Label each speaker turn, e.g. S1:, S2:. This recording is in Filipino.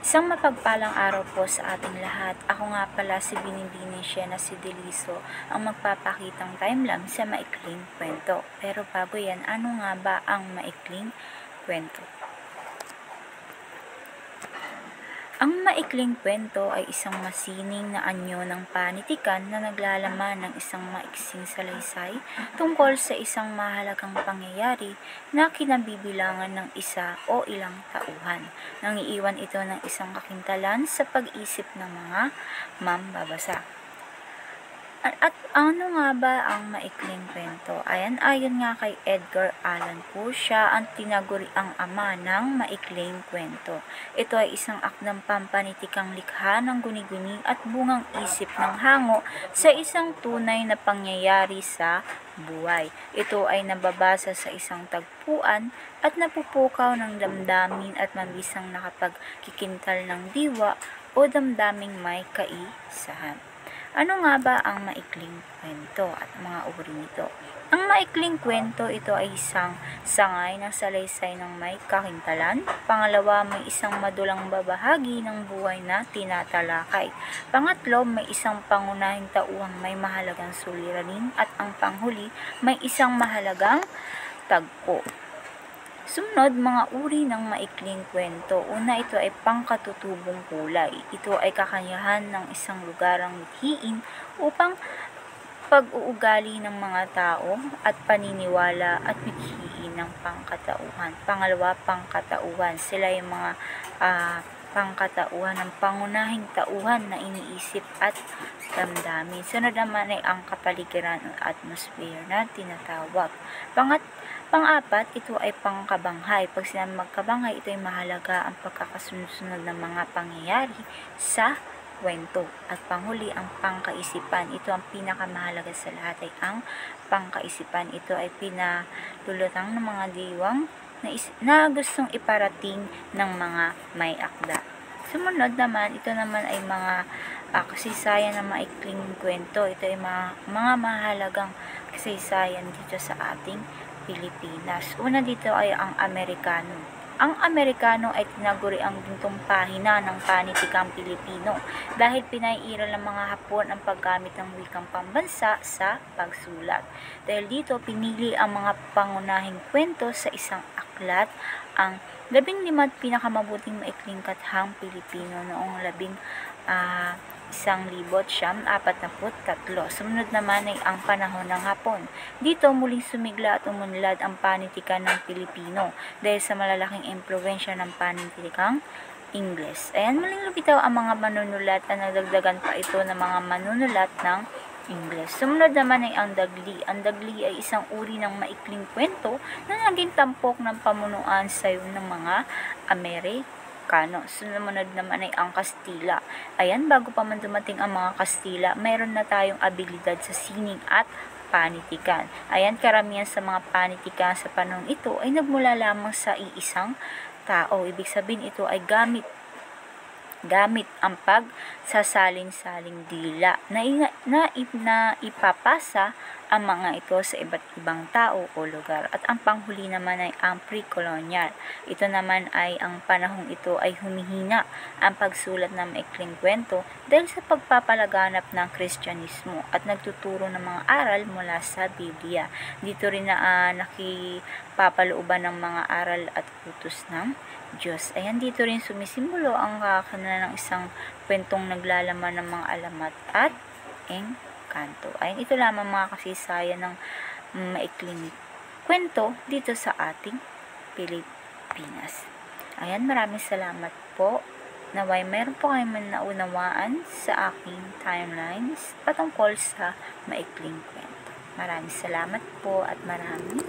S1: Isang mapagpalang araw po sa ating lahat. Ako nga pala si Binibining Siena si Deliso, ang magpapakitang timeline sa maikling kwento. Pero bago yan, ano nga ba ang maikling kwento? Ang maikling kwento ay isang masining na anyo ng panitikan na naglalaman ng isang maiksing salaysay tungkol sa isang mahalagang pangyayari na kinabibilangan ng isa o ilang tauhan. Nangiiwan ito ng isang kakintalan sa pag-isip ng mga mambabasa. At ano nga ba ang maikling kwento? Ayon nga kay Edgar Allan Poe, siya ang tinaguriang ama ng maikling kwento. Ito ay isang akdang pampanitikang likha ng guni-guni at bungang isip ng hango sa isang tunay na pangyayari sa buhay. Ito ay nababasa sa isang tagpuan at napupukaw ng damdamin at mabisang nakapagkikintal ng diwa o damdaming may kaisahan. Ano nga ba ang maikling kwento at mga uri nito? Ang maikling kwento, ito ay isang sangay ng salaysay ng may kakintalan. Pangalawa, may isang madulang babahagi ng buhay na tinatalakay. Pangatlo, may isang pangunahing tauhang may mahalagang suliranin. At ang panghuli, may isang mahalagang tagpo. Sumunod, mga uri ng maikling kwento. Una, ito ay pangkatutubong kulay. Ito ay kakanyahan ng isang lugarang mithiin upang pag-uugali ng mga tao at paniniwala at mithiin ng pangkatauhan. Pangalawa, pangkatauhan. Sila yung mga pangkatauhan ng pangunahing tauhan na iniisip at damdamin. Sunod naman ay ang kapaligiran o atmosphere na tinatawag. Pang-apat, ito ay pangkabanghay. Pag sinabi magkabanghay, ito ay mahalaga ang pagkakasunod-sunod ng mga pangyayari sa kwento. At panghuli, ang pangkaisipan. Ito ang pinakamahalaga sa lahat ay ang pangkaisipan. Ito ay pinalulutang ng mga diwang na gustong iparating ng mga may akda. Sumunod naman, ito naman ay mga kasaysayan ng maikling kwento. Ito ay mga mahalagang kasaysayan dito sa ating Pilipinas. Una dito ay ang Amerikano. Ang Amerikano ay tinaguri ang gintong pahina ng panitikang Pilipino dahil pinaiiral ng mga Hapon ang paggamit ng wikang pambansa sa pagsulat. Dahil dito, pinili ang mga pangunahing kwento sa isang aklat, ang 15 pinakamabuting maikling kathang Pilipino noong 1943. Sumunod naman ay ang panahon ng Hapon. Dito muling sumigla at umunlad ang panitikan ng Pilipino dahil sa malalaking impluwensya ng panitikang Ingles. Muling lumitaw ang mga manunulat at nagdagdagan pa ito ng mga manunulat ng Ingles. Sumunod naman ay ang Dagli. Ang Dagli ay isang uri ng maikling kwento na naging tampok ng pamunuan sa ng mga Amerikano. Sumunod naman ay ang Kastila. Bago pa man dumating ang mga Kastila, mayroon na tayong abilidad sa sining at panitikan. Karamihan sa mga panitikan sa panahon ito ay nagmula lamang sa iisang tao. Ibig sabihin, ito ay gamit ang pagsasalin-saling dila na ipapasa ang mga ito sa iba't ibang tao o lugar. At ang panghuli naman ay ang pre-colonial. Ito naman ay ang panahong ito ay humihina ang pagsulat ng maikling kwento dahil sa pagpapalaganap ng Kristyanismo at nagtuturo ng mga aral mula sa Biblia. Dito rin na nakipapalooban ng mga aral at utos ng Diyos. Dito rin sumisimbolo ang kakana ng isang kwentong naglalaman ng mga alamat at engkanto. Ito lamang mga kasaysayan ng maikling kwento dito sa ating Pilipinas. Maraming salamat po. Naway meron po kayong naunawaan sa aking timelines patungkol sa maikling kwento. Maraming salamat po at maraming